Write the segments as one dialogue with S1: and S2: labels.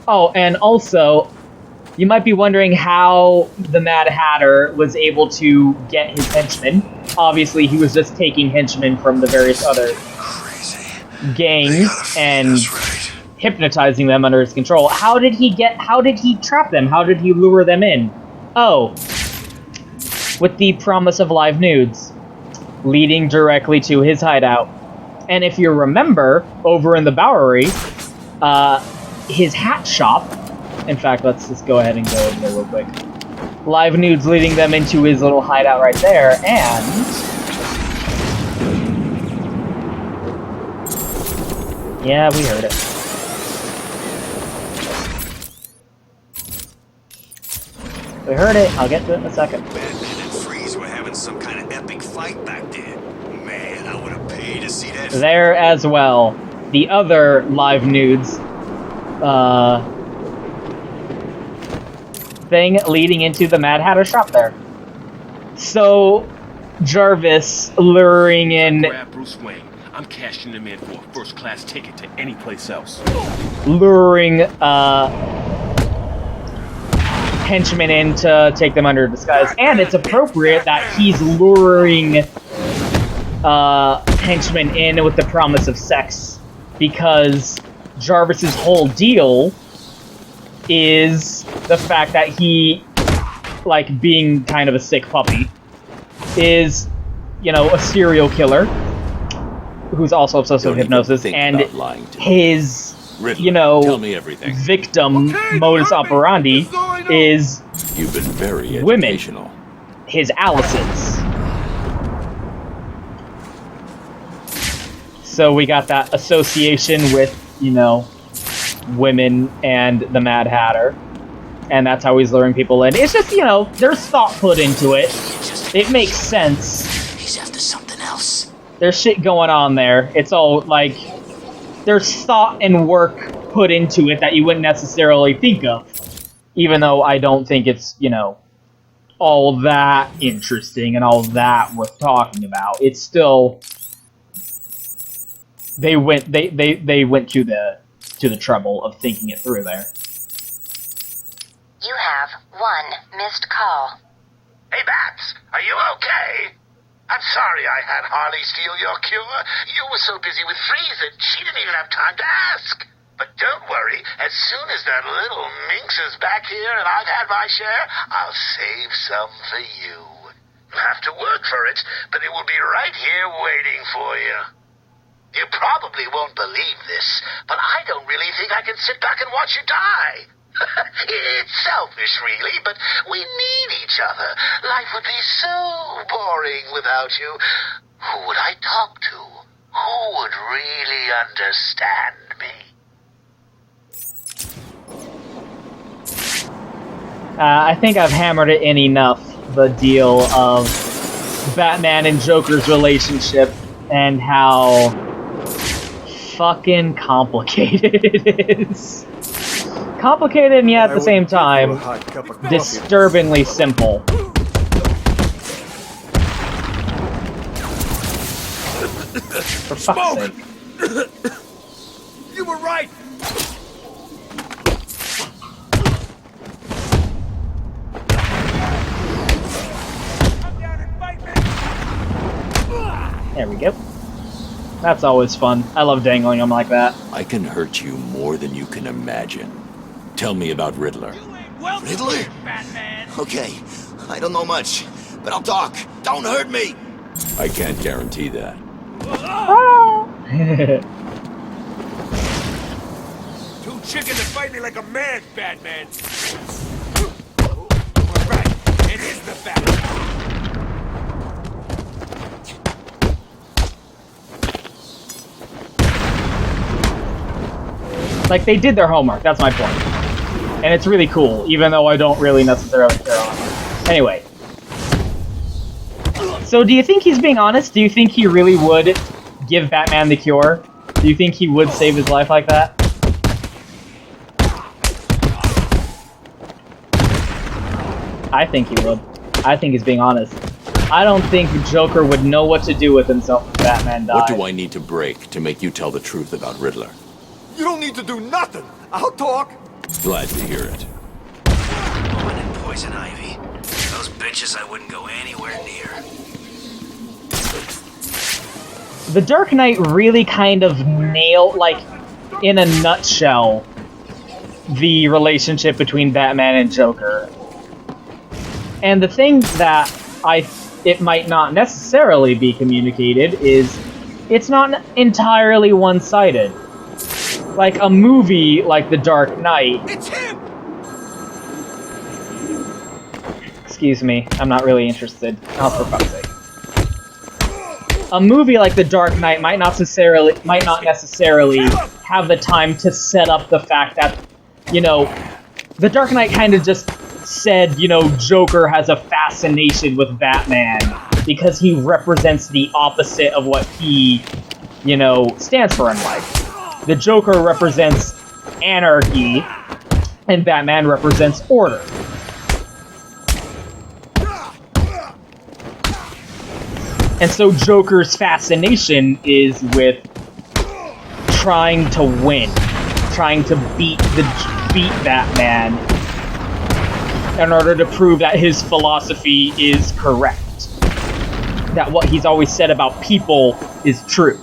S1: Oh, and also, you might be wondering how the Mad Hatter was able to get his henchmen. Obviously, he was just taking henchmen from the various other gangs and hypnotizing them under his control. How did he trap them? How did he lure them in? Oh, with the promise of live nudes, leading directly to his hideout. And if you remember, over in the Bowery, his hat shop, in fact, let's just go ahead and go in there real quick. Live nudes leading them into his little hideout right there, and... yeah, we heard it. We heard it. I'll get to it in a second.
S2: Batman and Freeze were having some kind of epic fight back there. Man, I would have paid to see that.
S1: There as well. The other live nudes thing leading into the Mad Hatter shop there. So, Jarvis luring in...
S3: Grab Bruce Wayne. I'm cashing him in for a first-class ticket to any place else.
S1: Luring, henchmen in to take them under disguise. And it's appropriate that he's luring henchmen in with the promise of sex, because Jarvis's whole deal is the fact that he, like, being kind of a sick puppy, is, you know, a serial killer who's also obsessed with hypnosis, and his,
S4: Riddler,
S1: you know,
S4: tell me everything.
S1: victim modus operandi is
S4: You've been very
S1: women,
S4: educational.
S1: his Alices. So we got that association with, you know, women and the Mad Hatter, and that's how he's luring people in. It's just, you know, there's thought put into it. It makes sense.
S5: He's after something else.
S1: There's shit going on there. It's all, like, there's thought and work put into it that you wouldn't necessarily think of. Even though I don't think it's, you know, all that interesting and all that worth talking about. It's still... They went to the trouble of thinking it through there.
S6: You have one missed call.
S7: Hey, Babs, are you okay? I'm sorry I had Harley steal your cure. You were so busy with Freeze that she didn't even have time to ask. But don't worry, as soon as that little minx is back here and I've had my share, I'll save some for you. You'll have to work for it, but it will be right here waiting for you. You probably won't believe this, but I don't really think I can sit back and watch you die. It's selfish, really, but we need each other. Life would be so boring without you. Who would I talk to? Who would really understand me?
S1: I think I've hammered it in enough, the deal of Batman and Joker's relationship and how fucking complicated it is. Complicated and yet at the same time disturbingly simple. For fuck's sake.
S3: You were right.
S1: There we go. That's always fun. I love dangling them like that.
S4: I can hurt you more than you can imagine. Tell me about Riddler.
S5: Riddler?
S3: Batman.
S5: Okay, I don't know much, but I'll talk. Don't hurt me!
S4: I can't guarantee that.
S3: Too chicken to fight me like a man, Batman. We're right. It is the Batman.
S1: Like, they did their homework, that's my point. And it's really cool, even though I don't really necessarily care on it. Anyway. So, do you think he's being honest? Do you think he really would give Batman the cure? Do you think he would save his life like that? I think he would. I think he's being honest. I don't think Joker would know what to do with himself if Batman died.
S4: What do I need to break to make you tell the truth about Riddler?
S8: You don't need to do nothing. I'll talk.
S4: Glad to hear it.
S2: Woman and poison ivy. Those bitches I wouldn't go anywhere near.
S1: The Dark Knight really kind of nailed, like, in a nutshell, the relationship between Batman and Joker. And the thing that it might not necessarily be communicated is it's not entirely one-sided. Like a movie like The Dark Knight.
S2: It's him!
S1: Excuse me, I'm not really interested. Oh, for fuck's sake. A movie like The Dark Knight might not necessarily have the time to set up the fact that, you know, The Dark Knight kind of just said, you know, Joker has a fascination with Batman because he represents the opposite of what he, you know, stands for in life. The Joker represents anarchy, and Batman represents order. And so Joker's fascination is with trying to win, trying to beat Batman in order to prove that his philosophy is correct. That what he's always said about people is true.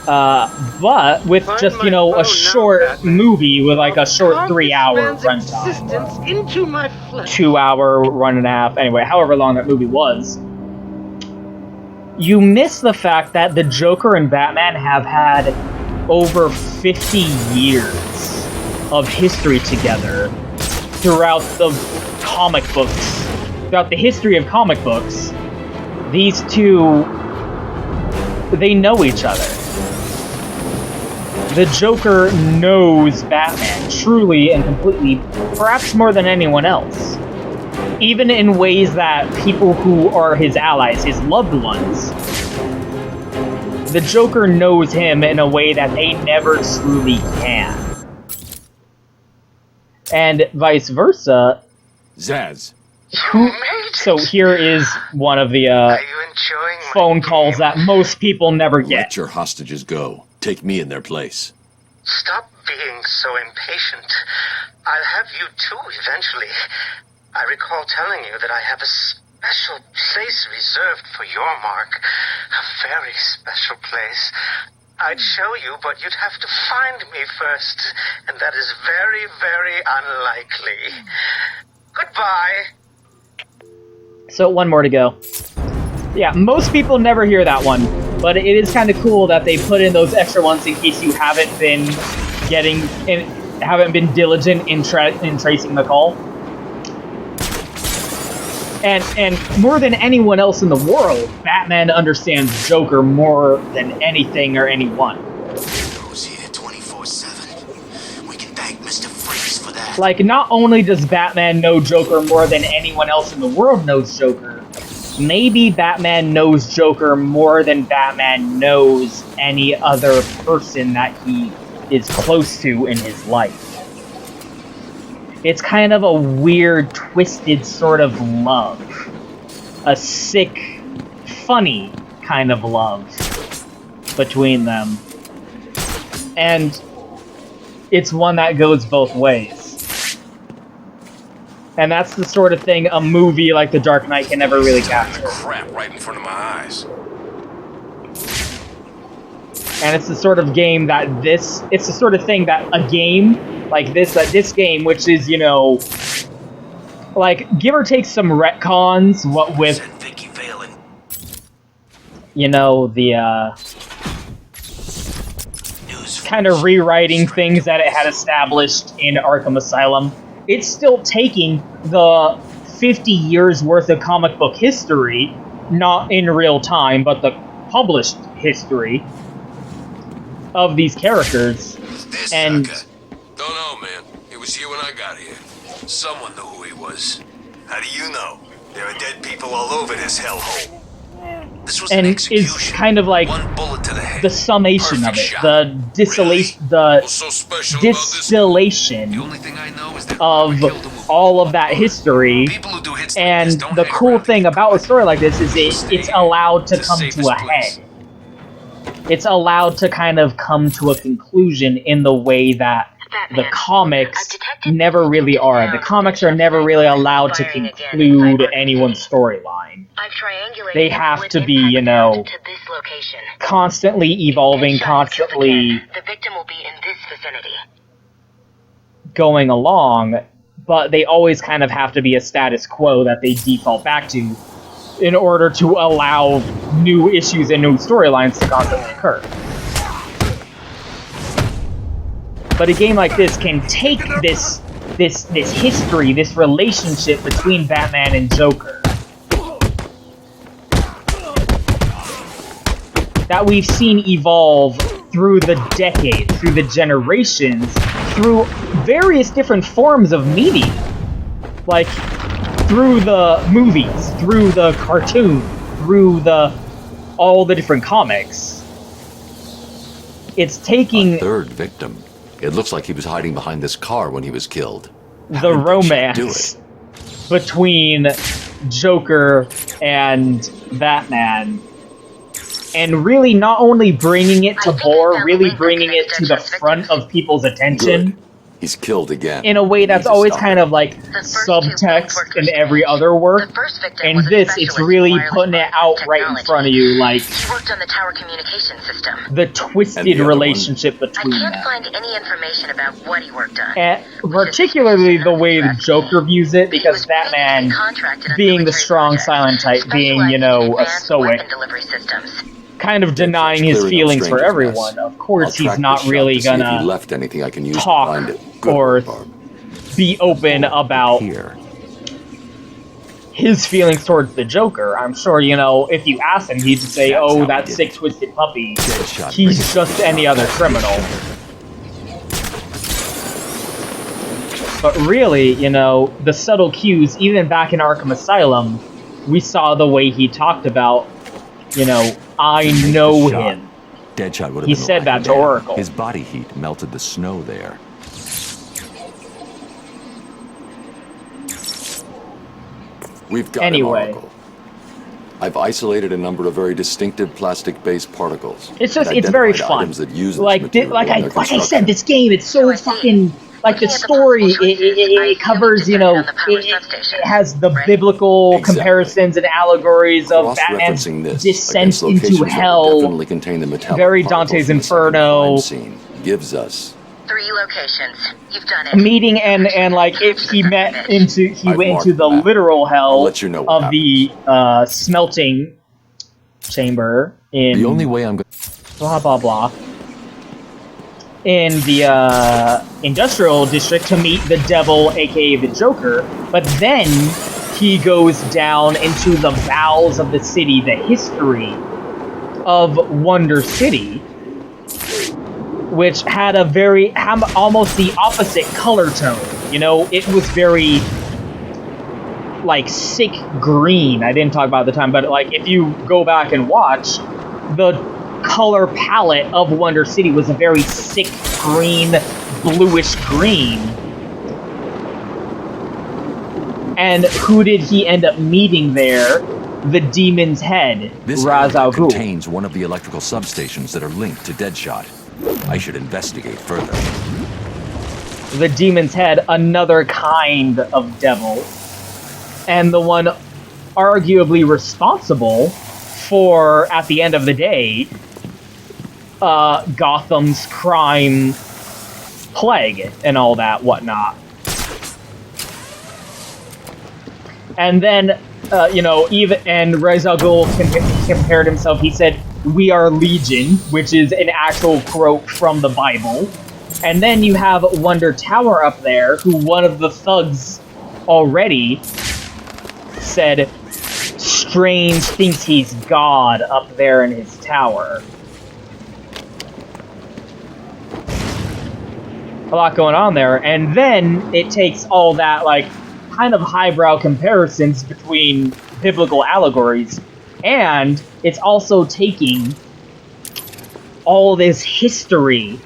S1: But with just, you know, a short movie with like a short 3-hour runtime.
S8: Into my flesh.
S1: 2-hour, 1.5, anyway, however long that movie was. You miss the fact that the Joker and Batman have had over 50 years of history together throughout the comic books. Throughout the history of comic books, these two, they know each other. The Joker knows Batman, truly and completely, perhaps more than anyone else. Even in ways that people who are his allies, his loved ones, the Joker knows him in a way that they never truly can. And vice versa.
S4: Zaz.
S1: So here is one of the phone calls that most people never get.
S4: Let your hostages go. Take me in their place.
S7: Stop being so impatient. I'll have you too eventually. I recall telling you that I have a special place reserved for your mark. A very special place. I'd show you, but you'd have to find me first. And that is very, very unlikely. Goodbye.
S1: So one more to go. Yeah, most people never hear that one, but it is kind of cool that they put in those extra ones in case you haven't been haven't been diligent in tracing the call. And more than anyone else in the world, Batman understands Joker more than anything or anyone.
S2: Who's here 24/7? We can thank Mr. Freeze for that.
S1: Like, not only does Batman know Joker more than anyone else in the world knows Joker, maybe Batman knows Joker more than Batman knows any other person that he is close to in his life. It's kind of a weird, twisted sort of love. A sick, funny kind of love between them. And it's one that goes both ways. And that's the sort of thing a movie like The Dark Knight can never really capture.
S3: Crap right in front of my eyes.
S1: And it's the sort of game that it's the sort of thing that a game like this game, which is, you know, like, give or take some retcons, what with, you know, the, kind of rewriting things that it had established in Arkham Asylum. It's still taking the 50 years worth of comic book history, not in real time, but the published history of these characters, and...
S3: Don't know, man. He was here when I got here. Someone knew who he was.
S2: How do you know? There are dead people all over this hellhole. This was
S1: and
S2: an execution.
S1: Is kind of like
S2: one bullet to the head.
S1: The summation
S2: Perfect
S1: of it,
S2: shot.
S1: the distillation, the
S3: What's so special
S1: distillation
S3: The only thing I know is that
S1: of all of that history.
S3: People who do hits like
S1: And
S3: this don't
S1: the
S3: hang
S1: cool
S3: around
S1: thing
S3: to get
S1: about a
S3: credit.
S1: story like this is
S3: Stay
S1: it's allowed to
S3: the
S1: come to
S3: safest
S1: a
S3: place.
S1: head. it's allowed to kind of come to a conclusion in the way that the comics never really are. The comics are never really allowed to conclude anyone's storyline. They have to be, you know, constantly evolving, constantly
S6: The victim will be in this vicinity.
S1: going along, but they always kind of have to be a status quo that they default back to in order to allow new issues and new storylines to constantly occur. But a game like this can take this history, this relationship between Batman and Joker that we've seen evolve through the decades, through the generations, through various different forms of media. Like, through the movies, through the cartoon, through all the different comics. It's taking
S4: A third victim. It looks like he was hiding behind this car when he was killed.
S1: the romance between Joker and Batman, and really not only bringing it to bore, really bringing it to the front of people's attention.
S4: Good. He's killed again.
S1: In a way that's
S4: Needs to
S1: always
S4: stop
S1: kind
S4: it.
S1: of like subtext in every other work. And this, it's really putting it out right in front of you, like
S6: He worked on the tower communication system.
S1: the
S4: And
S1: twisted
S4: the other
S1: relationship
S6: I
S1: between
S6: can't
S1: them.
S6: find any information about what he worked on.
S1: And particularly the way the Joker views it, because Batman, being the strong silent type, being, you know, a stoic, kind of denying his
S4: Clearing up
S1: feelings for
S4: strangers'
S1: everyone.
S4: mess.
S1: Of course,
S4: I'll
S1: he's
S4: track
S1: not
S4: this shop
S1: really
S4: to see if he
S1: gonna
S4: left anything I can use to
S1: talk
S4: find it. Good
S1: or
S4: work, Barb.
S1: be open about
S4: Here.
S1: his feelings towards the Joker. I'm sure, you know, if you ask him, he'd say,
S4: That's
S1: oh,
S4: how
S1: that
S4: he did
S1: sick,
S4: it.
S1: twisted puppy.
S4: Deadshot
S1: He's
S4: brings
S1: just
S4: it
S1: any
S4: down.
S1: other criminal. But really, you know, the subtle cues, even back in Arkham Asylum, we saw the way he talked about, you know, I know
S4: Shot.
S1: him.
S4: Deadshot would have
S1: He
S4: been
S1: said
S4: alive
S1: that to
S4: again.
S1: Oracle.
S4: His body heat melted the snow there. We've got
S1: Anyway.
S4: him, Oracle. I've isolated a number of very distinctive plastic-based particles.
S1: It's just,
S4: and
S1: it's very
S4: identified
S1: fun.
S4: items that use this
S1: Like,
S4: material in their
S1: like I said,
S4: construction.
S1: this game, it's so
S6: I see.
S1: fucking, like, the
S6: Looking at the
S1: story,
S6: possible choices, I
S1: it covers,
S6: assume
S1: you
S6: you
S1: know,
S6: decided on the power
S1: it
S6: substation,
S1: has the
S6: right?
S1: biblical
S4: Exactly.
S1: comparisons and allegories of Batman's
S4: Cross-referencing this
S1: descent
S4: against
S1: into
S4: locations that
S1: hell,
S4: definitely contain the metallic
S1: very
S4: particles
S1: Dante's
S4: from the second
S1: Inferno.
S4: crime scene gives us
S6: 3 locations. You've done it.
S1: meeting and like if he went
S4: I've
S1: into
S4: marked
S1: the
S4: the map.
S1: literal
S4: I'll
S1: hell
S4: let you know what
S1: of the smelting chamber in
S4: the only way I'm going.
S1: blah blah blah in the industrial district to meet the devil, aka the Joker, but then he goes down into the bowels of the city, the history of Wonder City, which had a very almost the opposite color tone. You know, it was very like sick green. I didn't talk about it at the time, but like if you go back and watch, the color palette of Wonder City was a very sick green, bluish green. And who did he end up meeting there? The Demon's Head,
S4: This
S1: Ra's
S4: area
S1: al Ghul.
S4: contains one of the electrical substations that are linked to Deadshot. I should investigate further.
S1: The Demon's Head, another kind of devil, and the one arguably responsible for, at the end of the day, Gotham's crime plague and all that whatnot. And then, you know, and Ra's al Ghul compared himself. He said, "We are Legion," which is an actual quote from the Bible. And then you have Wonder Tower up there, who one of the thugs already said, Strange thinks he's God up there in his tower. A lot going on there. And then it takes all that, like, kind of highbrow comparisons between biblical allegories, and it's also taking all this history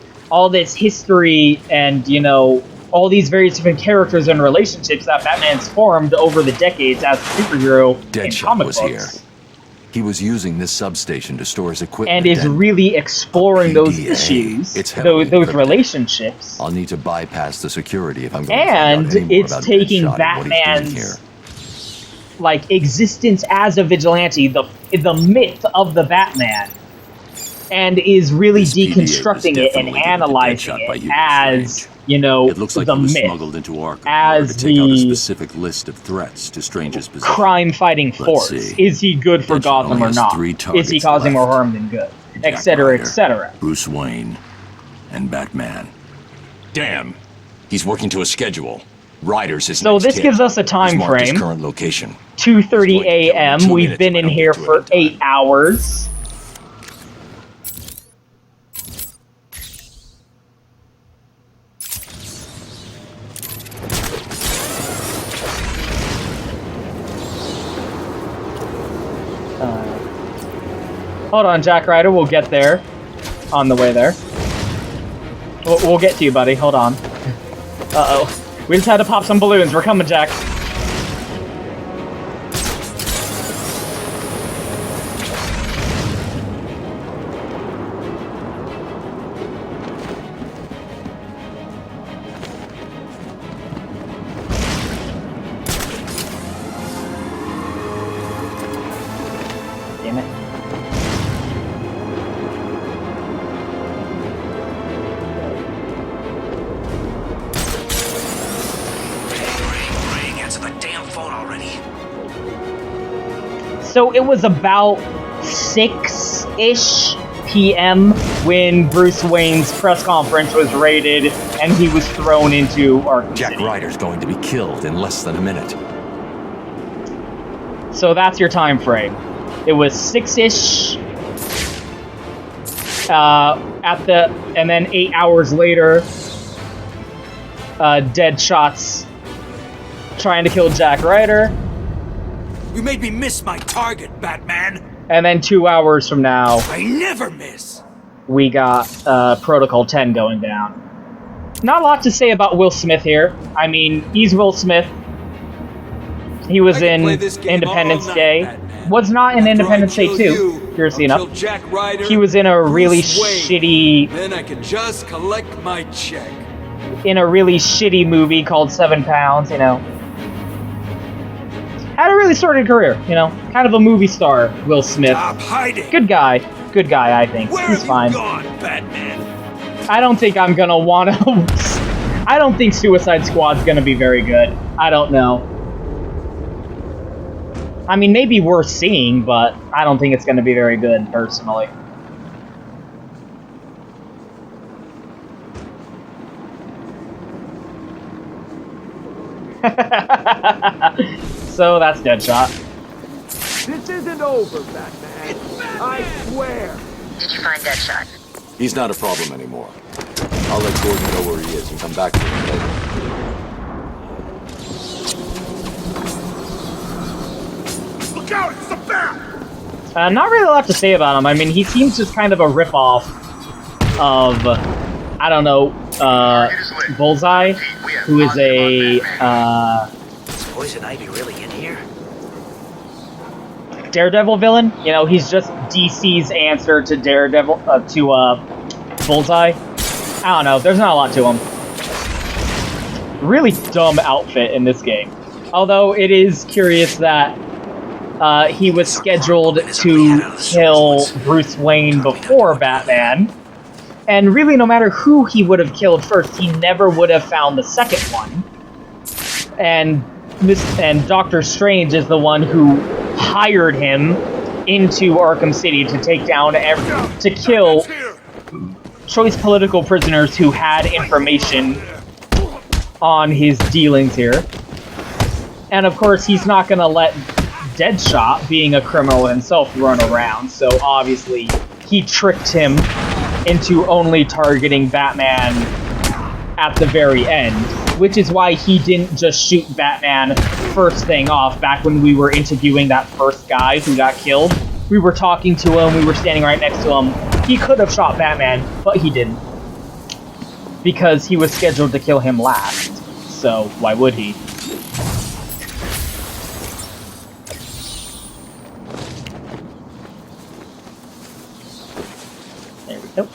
S1: and, you know, all these various different characters and relationships that Batman's formed over the decades as a superhero in
S4: Deadshot
S1: comic
S4: was
S1: books.
S4: here. He was using this substation to store his equipment.
S1: And is really exploring those
S4: PDA.
S1: issues,
S4: It's heavily
S1: those
S4: encrypted.
S1: relationships.
S4: I'll need to bypass the security if I'm going
S1: And
S4: to find out any more
S1: it's
S4: about
S1: taking
S4: Deadshot and what he's doing
S1: Batman's
S4: here.
S1: like existence as a vigilante, the myth of the Batman, and is really
S4: This PDA was
S1: deconstructing it and
S4: definitely given to
S1: analyzing
S4: Deadshot by
S1: it
S4: Hugo
S1: as,
S4: Strange.
S1: you know,
S4: It looks like
S1: the
S4: he was
S1: myth,
S4: smuggled into Arkham
S1: as
S4: to take out a
S1: the
S4: specific list of threats to Strange's position.
S1: crime-fighting
S4: Let's
S1: force.
S4: see.
S1: Is he good for
S4: Deadshot
S1: Gotham
S4: only
S1: or
S4: has
S1: not?
S4: 3
S1: Is he
S4: targets
S1: causing more
S4: left.
S1: harm than good?
S4: Jack
S1: Etc.,
S4: Ryder,
S1: etc.
S4: Bruce Wayne, and Batman. Damn, he's working to a schedule. Ryder's his
S1: So
S4: next
S1: this
S4: hit.
S1: gives us a time
S4: He's marked his
S1: frame.
S4: current location.
S1: 2:30
S4: He's going to kill him in
S1: a.m.
S4: 2
S1: We've
S4: minutes
S1: been
S4: if I
S1: in
S4: don't
S1: here
S4: get to it
S1: for
S4: in time.
S1: 8 hours. Hold on, Jack Ryder. We'll get there. On the way there. We'll get to you, buddy. Hold on. Uh-oh. We just had to pop some balloons. We're coming, Jack. Damn it.
S2: Ring, answer the damn phone already.
S1: So it was about 6-ish p.m. when Bruce Wayne's press conference was raided and he was thrown into Arkham
S4: Jack
S1: City.
S4: Ryder's going to be killed in less than a minute.
S1: So that's your time frame. It was 6-ish and then 8 hours later, Deadshot's trying to kill Jack Ryder.
S8: You made me miss my target, Batman.
S1: And then 2 hours from now,
S8: I never miss.
S1: we got Protocol 10 going down. Not a lot to say about Will Smith here. I mean, he's Will Smith. He was
S8: I can
S1: in
S8: play this game
S1: Independence
S8: all night,
S1: Day.
S8: Batman.
S1: Was not in
S8: After
S1: Independence
S8: I
S1: Day
S8: kill
S1: 2,
S8: you,
S1: curiously
S8: I'll
S1: enough.
S8: kill Jack Ryder,
S1: He was in a really
S8: Bruce Wayne.
S1: shitty
S8: Then I can just collect my check.
S1: movie called 7 Pounds, you know. Had a really sordid career, you know. Kind of a movie star, Will Smith.
S8: Stop hiding.
S1: Good guy, I think.
S8: Where
S1: He's
S8: have
S1: fine.
S8: you gone, Batman?
S1: I don't think I'm gonna wanna... I don't think Suicide Squad's gonna be very good. I don't know. I mean, maybe worth seeing, but I don't think it's gonna be very good, personally. So that's Deadshot.
S8: This isn't over, Batman. I swear.
S6: Did you find Deadshot?
S4: He's not a problem anymore. I'll let Gordon know where he is and come back to him later.
S7: Look out, it's the bat!
S1: Not really a lot to say about him. I mean, he seems just kind of a ripoff of, I don't know, Bullseye, who is a,
S5: Is Poison Ivy really in here?
S1: Daredevil villain. You know, he's just DC's answer to Daredevil, Bullseye. I don't know, there's not a lot to him. Really dumb outfit in this game. Although it is curious that he was scheduled to kill Bruce Wayne before Batman. And really, no matter who he would have killed first, he never would have found the second one. And Doctor Strange is the one who hired him into Arkham City to take down to kill choice political prisoners who had information on his dealings here. And of course, he's not going to let Deadshot, being a criminal himself, run around. So obviously, he tricked him into only targeting Batman at the very end. Which is why he didn't just shoot Batman first thing off. Back when we were interviewing that first guy who got killed, we were talking to him, we were standing right next to him. He could have shot Batman, but he didn't. Because he was scheduled to kill him last. So, why would he? Nope.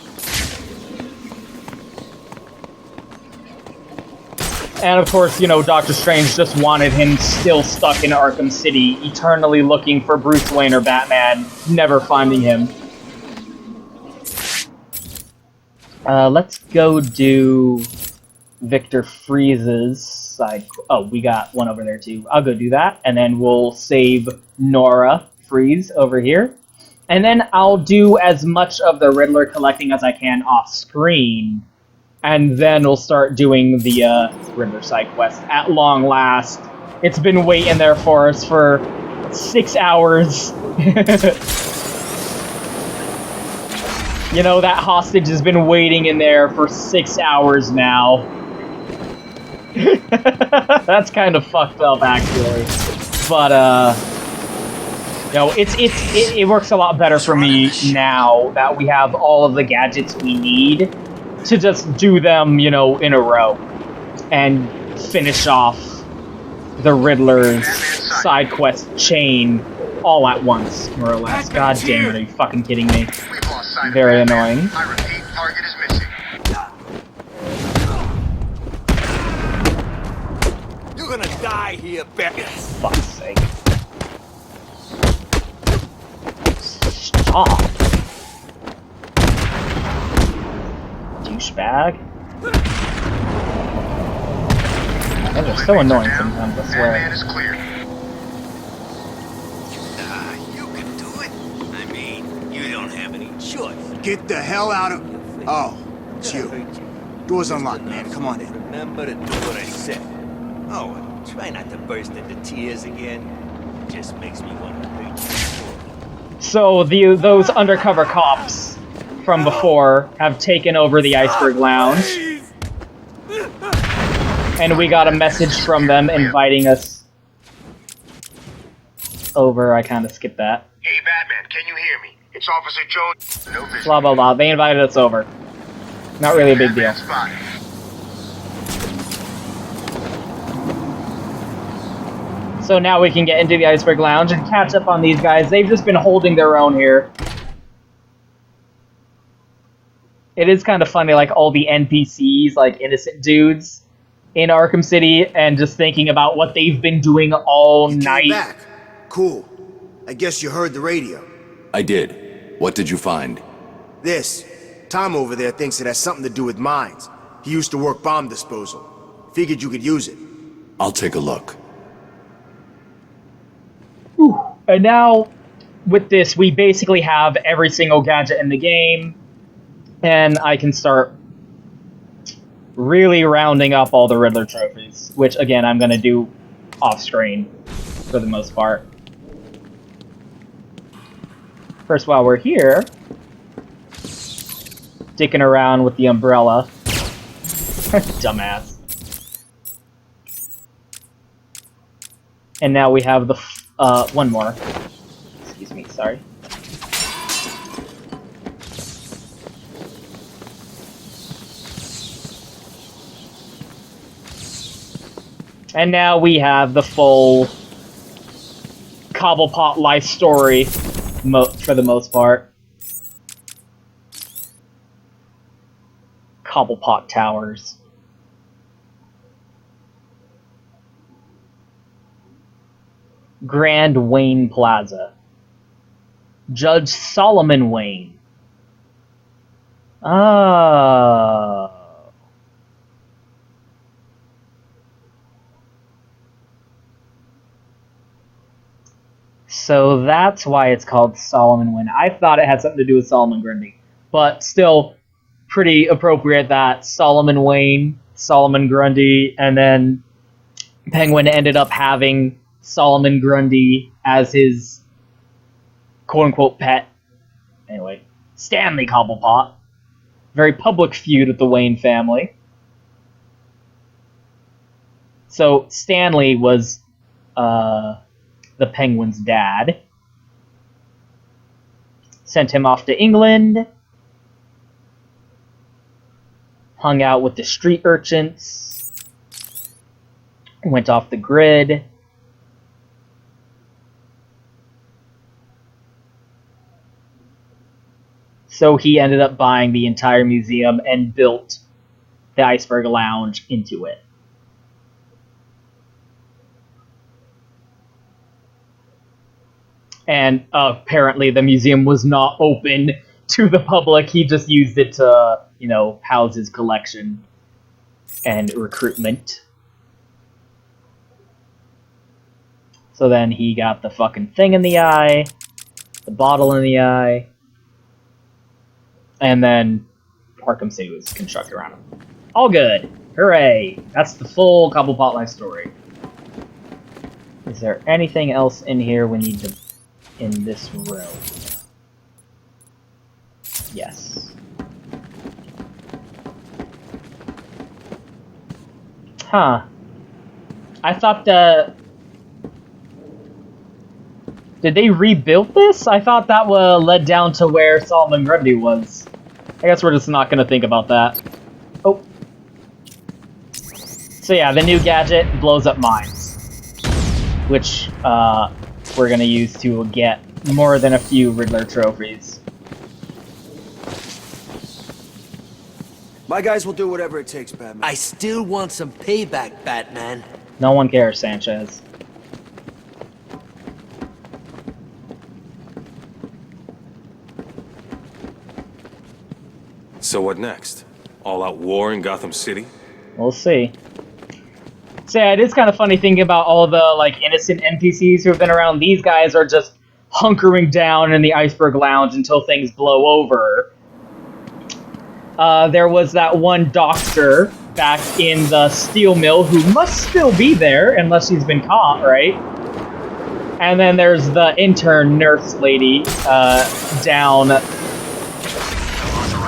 S1: And of course, you know, Doctor Strange just wanted him still stuck in Arkham City, eternally looking for Bruce Wayne or Batman, never finding him. Let's go do Victor Freeze's side. Oh, we got one over there too. I'll go do that, and then we'll save Nora Freeze over here. And then I'll do as much of the Riddler collecting as I can off screen. And then we'll start doing the Riddler side quest at long last. It's been waiting there for us for 6 hours. You know, that hostage has been waiting in there for 6 hours now. That's kind of fucked up, actually. But, you know, it works a lot better for me now that we have all of the gadgets we need to just do them, you know, in a row and finish off the Riddler's side quest chain all at once, more or less. God damn it, are you fucking kidding me? Very annoying.
S7: I repeat, target is missing.
S5: You're gonna die here, Beckett.
S1: Fuck's sake. Stop. Douchebag. Those are so annoying sometimes, I swear.
S7: Batman is clear.
S2: You can do it. I mean, you don't have any choice.
S5: Get the hell out of... Oh, it's you. Door's unlocked, man. Come on in.
S2: Remember to do what I said. Oh, and try not to burst into tears again. Just makes me want to hurt you.
S1: So those undercover cops from before have taken over the Iceberg Lounge. And we got a message from them inviting us over. I kind of skipped that.
S7: Hey, Batman, can you hear me? It's Officer Jones. No vision.
S1: Blah, blah, blah. They invited us over. Not really a big deal.
S7: Batman spotted.
S1: So now we can get into the Iceberg Lounge and catch up on these guys. They've just been holding their own here. It is kind of funny, like, all the NPCs, like, innocent dudes in Arkham City, and just thinking about what they've been doing all night.
S5: Back. Cool. I guess you heard the radio.
S4: I did. What did you find?
S5: This. Tom over there thinks it has something to do with mines. He used to work bomb disposal. Figured you could use it.
S4: I'll take a look.
S1: Whew. And now, with this, we basically have every single gadget in the game, and I can start really rounding up all the Riddler trophies, which, again, I'm going to do off-screen for the most part. First, while we're here, dicking around with the umbrella. Dumbass. And now we have the, one more. Excuse me, sorry. And now we have the full Cobblepot life story, for the most part. Cobblepot Towers. Grand Wayne Plaza. Judge Solomon Wayne. Oh. So that's why it's called Solomon Wayne. I thought it had something to do with Solomon Grundy. But still, pretty appropriate that Solomon Wayne, Solomon Grundy, and then Penguin ended up having Solomon Grundy as his quote-unquote pet. Anyway, Stanley Cobblepot. Very public feud with the Wayne family. So Stanley was the Penguin's dad. Sent him off to England. Hung out with the street urchins. Went off the grid. So he ended up buying the entire museum and built the Iceberg Lounge into it. And apparently the museum was not open to the public. He just used it to, you know, house his collection and recruitment. So then he got the fucking thing in the eye, the bottle in the eye, and then Arkham City was constructed around him. All good. Hooray. That's the full Cobblepot life story. Is there anything else in here we need to... in this room? Yes. Huh. I thought the... Did they rebuild this? I thought that led down to where Solomon Grundy was. I guess we're just not gonna think about that. Oh. So yeah, the new gadget blows up mines. Which, we're gonna use to get more than a few Riddler trophies.
S8: My guys will do whatever it takes, Batman.
S2: I still want some payback, Batman.
S1: No one cares, Sanchez.
S3: So what next? All-out war in Gotham City?
S1: We'll see. So yeah, it is kind of funny thinking about all the, like, innocent NPCs who have been around. These guys are just hunkering down in the Iceberg Lounge until things blow over. There was that one doctor back in the steel mill who must still be there, unless she's been caught, right? And then there's the intern nurse lady, down...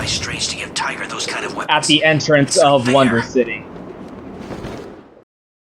S2: Strange to give Tiger those kind of weapons.
S1: at the entrance of Wonder City.